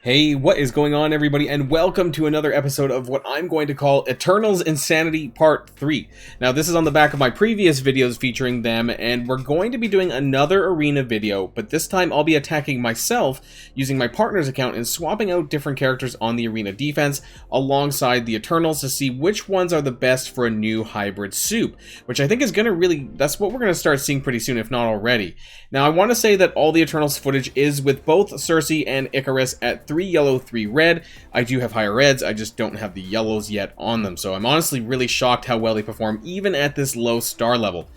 Hey, what is going on, everybody, and welcome to another episode of what I'm going to call Eternals Insanity Part 3. Now, this is on the back of my previous videos featuring them, and we're going to be doing another arena video, but this time I'll be attacking myself using my partner's account and swapping out different characters on the arena defense alongside the Eternals to see which ones are the best for a new hybrid soup, which I think is going to really, that's what we're going to start seeing pretty soon, if not already. Now, I want to say that all the Eternals footage is with both Cersei and Icarus at 3 yellow, 3 red. I do have higher reds, I just don't have the yellows yet on them, so I'm honestly really shocked how well they perform even at this low star level.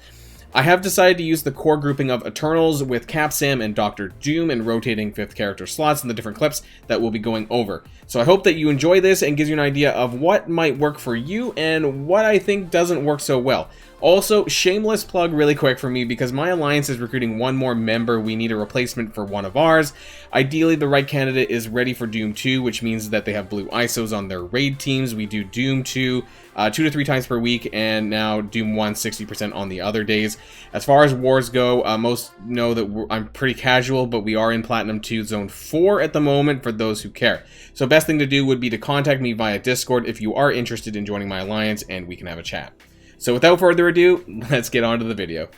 I have decided to use the core grouping of Eternals with Cap Sam and Doctor Doom and rotating 5th character slots in the different clips that we'll be going over. So I hope that you enjoy this and gives you an idea of what might work for you and what I think doesn't work so well. Also, shameless plug really quick for me, because my alliance is recruiting one more member. We need a replacement for one of ours. Ideally, the right candidate is ready for Doom 2, which means that they have blue ISOs on their raid teams. We do Doom 2 2 to 3 times per week, and now Doom 1 60% on the other days. As far as wars go, most know that I'm pretty casual, but we are in Platinum 2 Zone 4 at the moment for those who care. So best thing to do would be to contact me via Discord if you are interested in joining my alliance, and we can have a chat. So without further ado, let's get on to the video.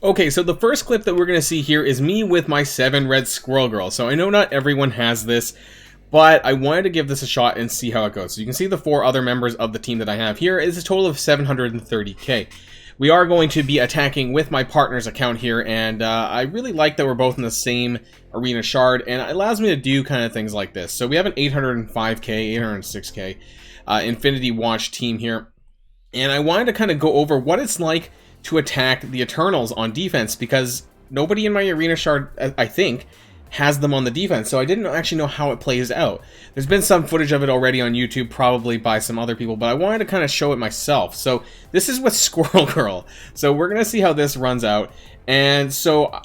Okay, so the first clip that we're going to see here is me with my 7 red Squirrel Girl. So I know not everyone has this, but I wanted to give this a shot and see how it goes. So you can see the 4 other members of the team that I have here is a total of 730k. We are going to be attacking with my partner's account here, and I really like that we're both in the same arena shard, and it allows me to do kind of things like this. So we have an 805k, 806k Infinity Watch team here, and I wanted to kind of go over what it's like to attack the Eternals on defense, because nobody in my arena shard, I think, has them on the defense, so I didn't actually know how it plays out. There's been some footage of it already on YouTube, probably by some other people, but I wanted to kind of show it myself. So this is with Squirrel Girl. So we're gonna see how this runs out. And so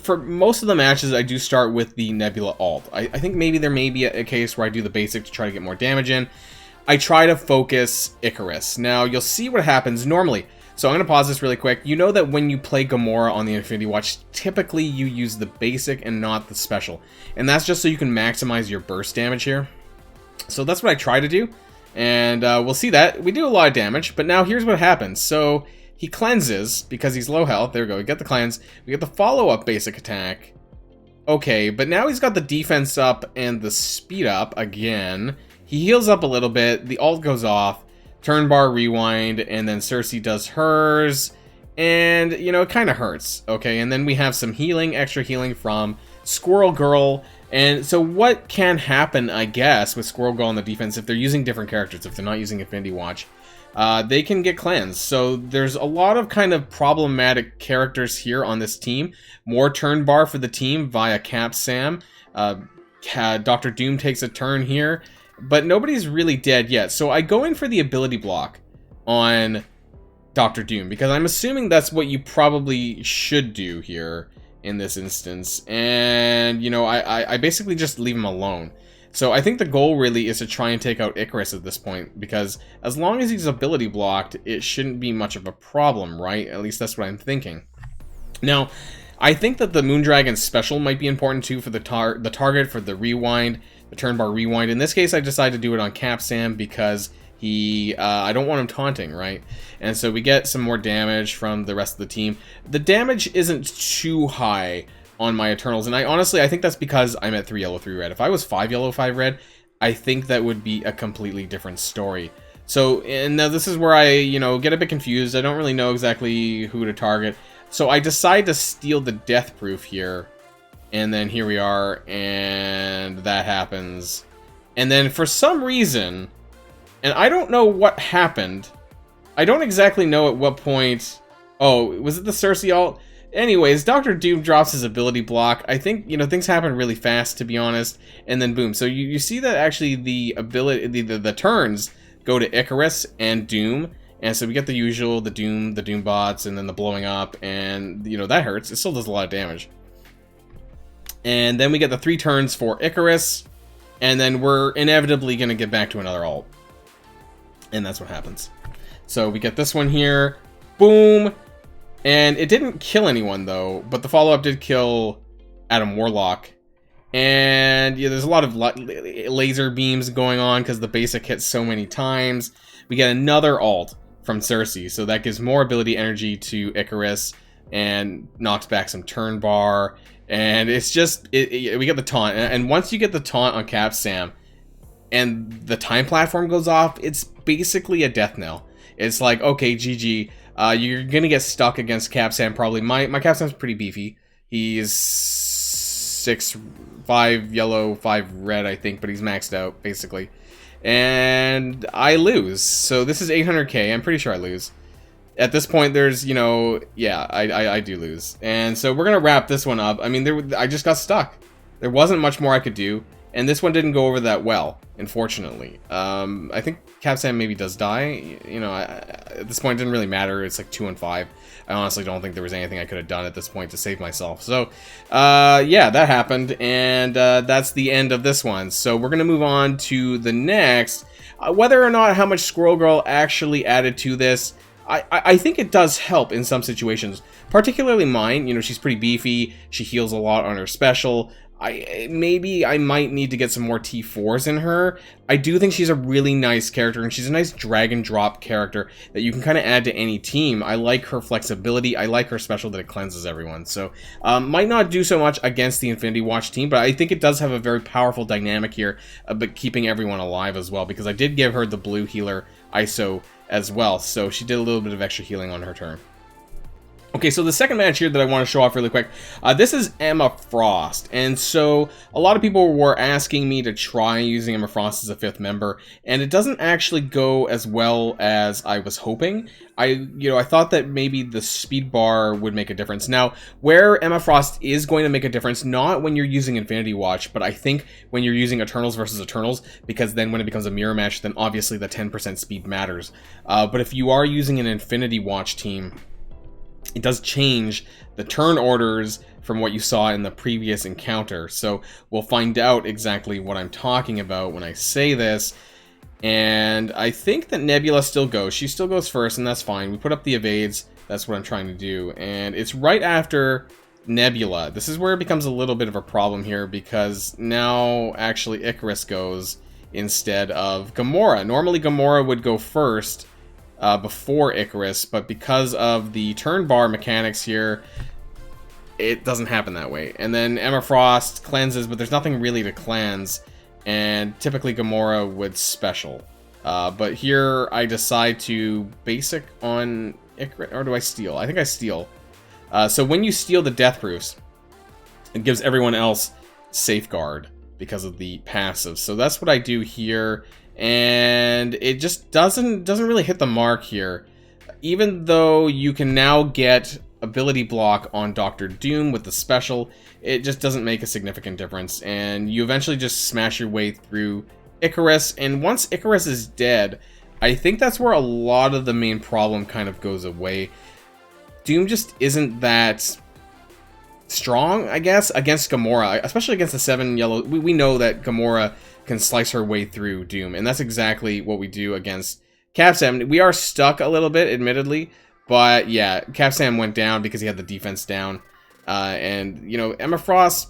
for most of the matches, I do start with the Nebula ult. I think maybe there may be a case where I do the basic to try to get more damage in. I try to focus Icarus. Now you'll see what happens normally. So I'm going to pause this really quick. You know that when you play Gamora on the Infinity Watch, typically you use the basic and not the special. And that's just so you can maximize your burst damage here. So that's what I try to do. And we'll see that. We do a lot of damage, but now here's what happens. So he cleanses because he's low health. There we go. We get the cleanse. We get the follow-up basic attack. Okay, but now he's got the defense up and the speed up again. He heals up a little bit. The ult goes off. Turn bar rewind, and then Cersei does hers, and you know, it kind of hurts. Okay, and then we have some healing, extra healing from Squirrel Girl. And so what can happen, I guess, with Squirrel Girl on the defense, if they're using different characters, if they're not using Infinity Watch, they can get cleansed. So there's a lot of kind of problematic characters here on this team. More turn bar for the team via Cap Sam. Dr. Doom takes a turn here. But nobody's really dead yet, so I go in for the ability block on Dr. Doom, because I'm assuming that's what you probably should do here in this instance. And, you know, I basically just leave him alone. So I think the goal really is to try and take out Icarus at this point, because as long as he's ability blocked, it shouldn't be much of a problem, right? At least that's what I'm thinking. Now, I think that the Moondragon special might be important too for the target, for the rewind, the turn bar rewind. In this case, I decided to do it on Cap Sam because I don't want him taunting, right? And so we get some more damage from the rest of the team. The damage isn't too high on my Eternals, and I think that's because I'm at 3 yellow, 3 red. If I was 5 yellow, 5 red, I think that would be a completely different story. So, and now this is where I, you know, get a bit confused. I don't really know exactly who to target. So I decide to steal the death proof here. And then here we are, and that happens. And then for some reason, and I don't know what happened. I don't exactly know at what point. Oh, was it the Cersei ult? Anyways, Dr. Doom drops his ability block. I think, you know, things happen really fast, to be honest. And then boom. So you see that actually the ability, the turns go to Icarus and Doom. And so we get the usual, the Doom bots, and then the blowing up. And, you know, that hurts. It still does a lot of damage. And then we get the 3 turns for Icarus, and then we're inevitably going to get back to another ult. And that's what happens. So we get this one here, Boom! And it didn't kill anyone, though, but the follow-up did kill Adam Warlock. And yeah, there's a lot of laser beams going on because the basic hits so many times. We get another ult from Cersei, so that gives more ability energy to Icarus and knocks back some turn bar. And it's just, we get the taunt. And once you get the taunt on Cap Sam and the time platform goes off, it's basically a death knell. It's like, okay, GG. You're gonna get stuck against Cap Sam probably. My Cap Sam's pretty beefy. He's 5 yellow, 5 red, I think, but he's maxed out, basically. And I lose. So this is 800k. I'm pretty sure I lose. At this point, there's, you know, yeah, I do lose. And so we're gonna wrap this one up. I mean, I just got stuck. There wasn't much more I could do. And this one didn't go over that well, unfortunately. I think Cap Sam maybe does die. You know, at this point, it didn't really matter. It's like 2 and 5. I honestly don't think there was anything I could have done at this point to save myself. So, yeah, that happened. And that's the end of this one. So we're going to move on to the next. Whether or not how much Squirrel Girl actually added to this, I think it does help in some situations. Particularly mine. You know, she's pretty beefy. She heals a lot on her special. Maybe I might need to get some more T4s in her. I do think she's a really nice character, and she's a nice drag and drop character that you can kind of add to any team. I like her flexibility. I like her special that it cleanses everyone. So, might not do so much against the Infinity Watch team, but I think it does have a very powerful dynamic here, but keeping everyone alive as well, because I did give her the blue healer ISO as well, so she did a little bit of extra healing on her turn. Okay, so the second match here that I want to show off really quick, this is Emma Frost, and so a lot of people were asking me to try using Emma Frost as a 5th member, and it doesn't actually go as well as I was hoping. I thought that maybe the speed bar would make a difference. Now, where Emma Frost is going to make a difference, not when you're using Infinity Watch, but I think when you're using Eternals versus Eternals, because then when it becomes a mirror match, then obviously the 10% speed matters. But if you are using an Infinity Watch team, it does change the turn orders from what you saw in the previous encounter. So we'll find out exactly what I'm talking about when I say this. And I think that Nebula still goes. She still goes first, and that's fine. We put up the evades. That's what I'm trying to do. And it's right after Nebula. This is where it becomes a little bit of a problem here, because now actually Icarus goes instead of Gamora. Normally Gamora would go first before Icarus, but because of the turn bar mechanics here, it doesn't happen that way. And then Emma Frost cleanses, but there's nothing really to cleanse, and typically Gamora would special. But here I decide to basic on Icarus, or do I steal? I think I steal. So when you steal the death proofs, it gives everyone else safeguard because of the passive. So that's what I do here. And it just doesn't really hit the mark here. Even though you can now get ability block on Doctor Doom with the special, it just doesn't make a significant difference. And you eventually just smash your way through Icarus. And once Icarus is dead, I think that's where a lot of the main problem kind of goes away. Doom just isn't that strong, I guess, against Gamora, especially against the 7 yellow. We know that Gamora can slice her way through Doom, and that's exactly what we do against Cap Sam. We are stuck a little bit, admittedly, but yeah, Cap Sam went down because he had the defense down, and, you know, Emma Frost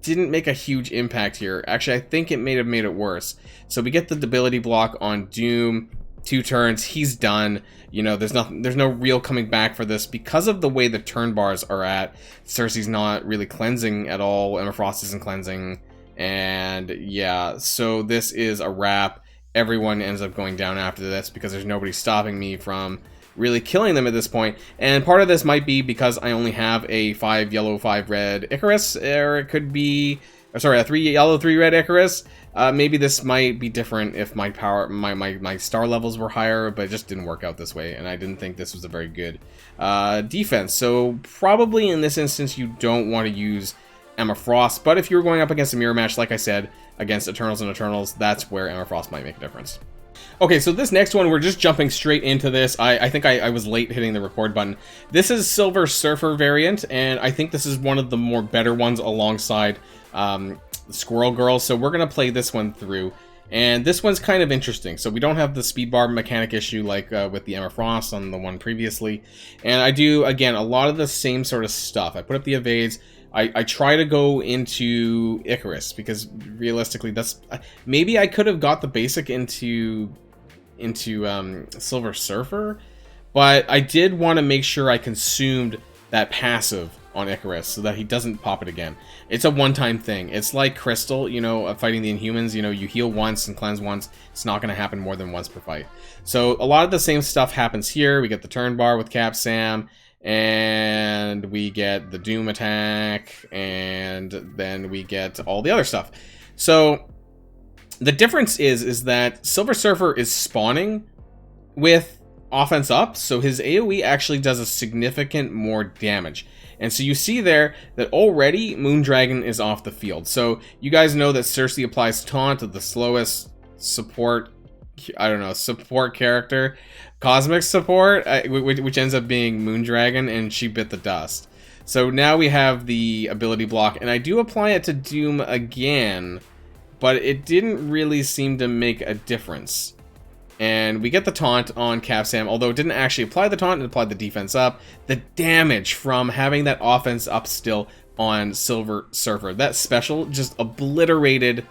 didn't make a huge impact here. Actually, I think it may have made it worse. So we get the ability block on Doom, 2 turns, he's done. You know, there's no real coming back for this because of the way the turn bars are at. Cersei's not really cleansing at all, Emma Frost isn't cleansing. And yeah, so this is a wrap. Everyone ends up going down after this because there's nobody stopping me from really killing them at this point. And part of this might be because I only have a 5 yellow, 5 red Icarus, or it could be, sorry, a 3 yellow, 3 red Icarus. Maybe this might be different if my power, my star levels were higher, but it just didn't work out this way, and I didn't think this was a very good defense. So probably in this instance, you don't want to use Emma Frost, but if you're going up against a mirror match, like I said, against Eternals and Eternals, that's where Emma Frost might make a difference. Okay, so this next one, we're just jumping straight into this. I think I was late hitting the record button. This is Silver Surfer variant, and I think this is one of the more better ones alongside Squirrel Girl, so we're going to play this one through. And this one's kind of interesting. So we don't have the speed bar mechanic issue like with the Emma Frost on the one previously. And I do, again, a lot of the same sort of stuff. I put up the evades. I try to go into Icarus because realistically, that's maybe I could have got the basic into Silver Surfer, but I did want to make sure I consumed that passive on Icarus so that he doesn't pop it again. It's a one-time thing. It's like Crystal, you know, fighting the Inhumans. You know, you heal once and cleanse once. It's not going to happen more than once per fight. So a lot of the same stuff happens here. We get the turn bar with Cap Sam, and we get the Doom attack, and then we get all the other stuff. So the difference is that Silver Surfer is spawning with offense up, so his AoE actually does a significant more damage. And so you see there that already Moondragon is off the field. So you guys know that Cersei applies taunt to the slowest support, I don't know, support character, cosmic support, which ends up being Moondragon, and she bit the dust. So now we have the ability block, and I do apply it to Doom again, but it didn't really seem to make a difference. And we get the taunt on Cap Sam, although it didn't actually apply the taunt, it applied the defense up. The damage from having that offense up still on Silver Surfer, that special just obliterated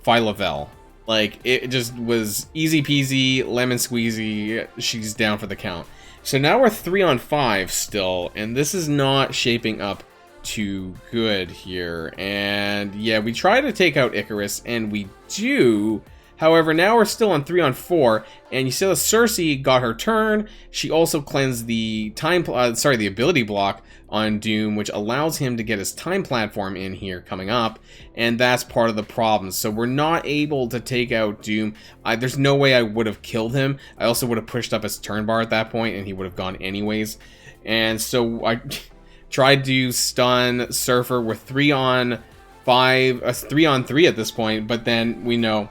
Phyla-Vell. Like, it just was easy peasy, lemon squeezy, she's down for the count. So now we're 3-on-5 still, and this is not shaping up too good here. And yeah, we try to take out Icarus, and we do. However, now we're still on 3-on-4, and you see that Cersei got her turn. She also cleansed the the ability block on Doom, which allows him to get his time platform in here coming up, and that's part of the problem. So we're not able to take out Doom. There's no way I would have killed him. I also would have pushed up his turn bar at that point, and he would have gone anyways. And so I tried to stun Surfer with 3-on-5, 3-on-3 at this point, but then we know.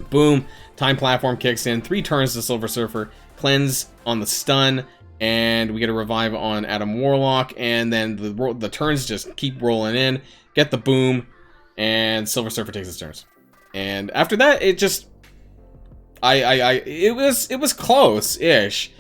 Boom, time platform kicks in, 3 turns to Silver Surfer, cleanse on the stun, and we get a revive on Adam Warlock, and then the turns just keep rolling in, get the boom, and Silver Surfer takes his turns. And after that, it just, it was close-ish,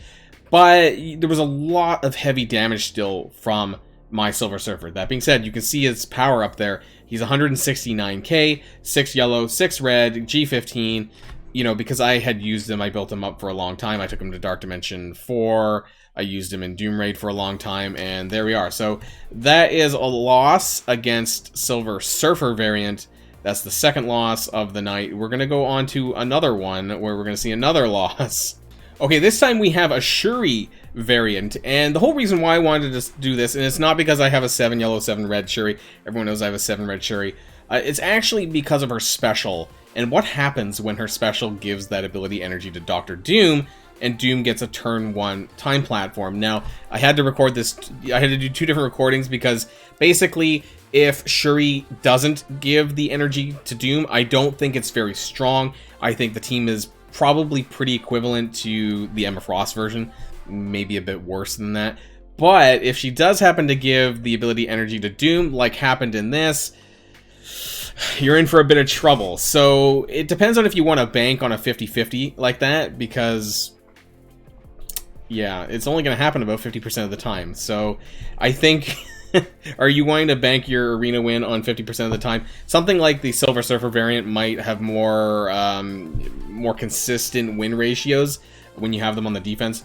but there was a lot of heavy damage still from my Silver Surfer. That being said, you can see his power up there. He's 169k, 6 yellow, 6 red, G15. You know, because I had used him, I built him up for a long time. I took him to Dark Dimension 4. I used him in Doom Raid for a long time, and there we are. So that is a loss against Silver Surfer variant. That's the second loss of the night. We're going to go on to another one where we're going to see another loss. Okay, this time we have a Shuri variant, and the whole reason why I wanted to do this, and it's not because I have a 7 yellow, 7 red Shuri. Everyone knows I have a 7 red Shuri. It's actually because of her special, and what happens when her special gives that ability energy to Dr. Doom, and Doom gets a turn 1 time platform. Now, I had to record this, I had to do 2 different recordings because basically, if Shuri doesn't give the energy to Doom, I don't think it's very strong. I think the team is probably pretty equivalent to the Emma Frost version, maybe a bit worse than that. But if she does happen to give the ability energy to Doom, like happened in this, you're in for a bit of trouble. So it depends on if you want to bank on a 50-50 like that, because yeah, it's only going to happen about 50% of the time. So I think, are you wanting to bank your arena win on 50% of the time? Something like the Silver Surfer variant might have more more consistent win ratios when you have them on the defense.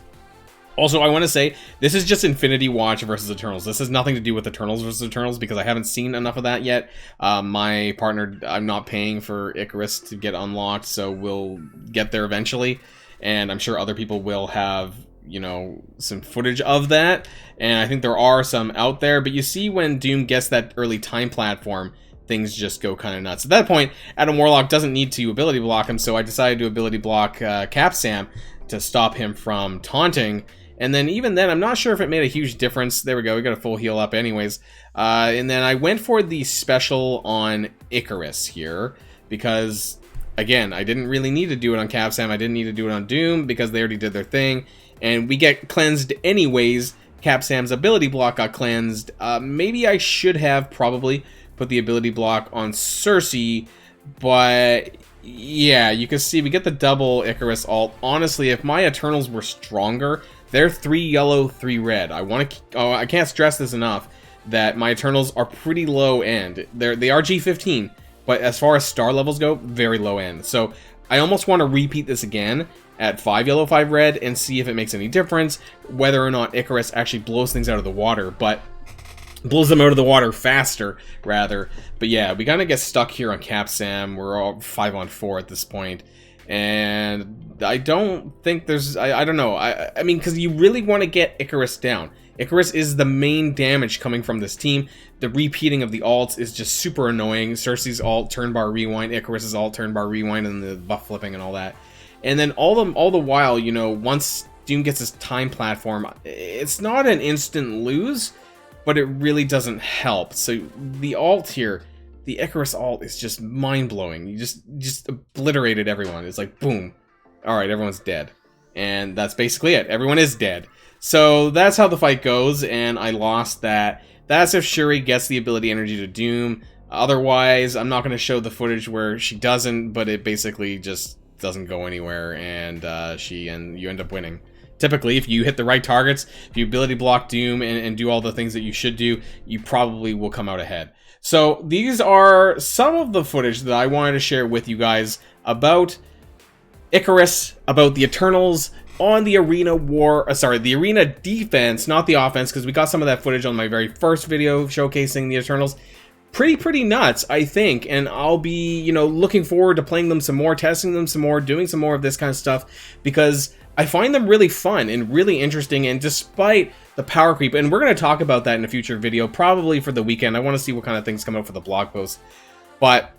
Also, I want to say, this is just Infinity Watch versus Eternals. This has nothing to do with Eternals versus Eternals, because I haven't seen enough of that yet. My partner, I'm not paying for Icarus to get unlocked, so we'll get there eventually. And I'm sure other people will have, you know, some footage of that. And I think there are some out there. But you see when Doom gets that early time platform, things just go kind of nuts. At that point, Adam Warlock doesn't need to ability block him, so I decided to ability block Cap Sam to stop him from taunting. And then even then, I'm not sure if it made a huge difference. There we go, we got a full heal up anyways. And then I went for the special on Icarus here, because, again, I didn't really need to do it on Cap Sam. I didn't need to do it on Doom, because they already did their thing. And we get cleansed anyways. Cap Sam's ability block got cleansed. Maybe I should have probably put the ability block on Cersei, but Yeah, you can see we get the double Icarus ult. Honestly, if my Eternals were stronger, they're 3 yellow, 3 red. I can't stress this enough that my Eternals are pretty low end. They are G15, but as far as star levels go, very low end. So I almost want to repeat this again at 5 yellow, 5 red and see if it makes any difference, whether or not Icarus actually blows things out of the water, but blows them out of the water faster, rather. But yeah, we kind of get stuck here on Cap Sam. We're all 5-on-4 at this point. And I don't think there's... I don't know. I mean, because you really want to get Icarus down. Icarus is the main damage coming from this team. The repeating of the ults is just super annoying. Cersei's ult, turn bar rewind. Icarus's ult, turn bar rewind, and the buff flipping and all that. And then all the while, you know, once Doom gets his time platform, it's not an instant lose, but it really doesn't help. So the ult here, the Icarus ult is just mind-blowing. You just obliterated everyone. It's like, boom. Alright, everyone's dead. And that's basically it. Everyone is dead. So that's how the fight goes, and I lost that. That's if Shuri gets the ability energy to Doom. Otherwise, I'm not going to show the footage where she doesn't, but it basically just doesn't go anywhere, and you end up winning. Typically, if you hit the right targets, if you ability block Doom and do all the things that you should do, you probably will come out ahead. So these are some of the footage that I wanted to share with you guys about Icarus, about the Eternals on the arena war, the arena defense, not the offense, because we got some of that footage on my very first video showcasing the Eternals. Pretty nuts, I think, and I'll be, you know, looking forward to playing them some more, testing them some more, doing some more of this kind of stuff, because I find them really fun and really interesting, and despite the power creep, and we're going to talk about that in a future video, probably for the weekend. I want to see what kind of things come out for the blog post, but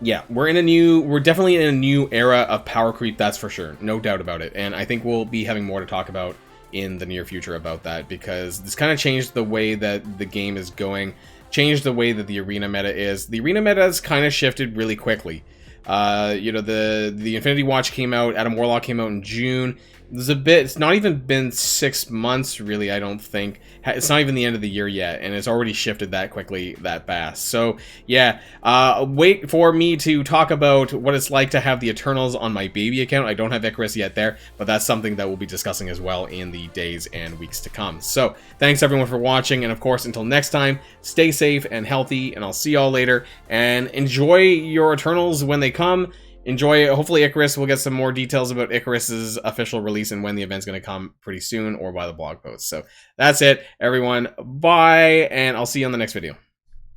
yeah, we're definitely in a new era of power creep, that's for sure, no doubt about it, and I think we'll be having more to talk about in the near future about that, because this kind of changed the way that the game is going, changed the way that the arena meta is. The arena meta has kind of shifted really quickly. You know, the Infinity Watch came out, Adam Warlock came out in June. It's not even been 6 months, really, I don't think. It's not even the end of the year yet, and it's already shifted that quickly, that fast. So, yeah, wait for me to talk about what it's like to have the Eternals on my baby account. I don't have Icarus yet there, but that's something that we'll be discussing as well in the days and weeks to come. So, thanks everyone for watching, and of course, until next time, stay safe and healthy, and I'll see y'all later, and enjoy your Eternals when they come. Enjoy it. Hopefully Icarus, we'll get some more details about Icarus's official release and when the event's going to come pretty soon, or by the blog post. So that's it, everyone. Bye, and I'll see you on the next video.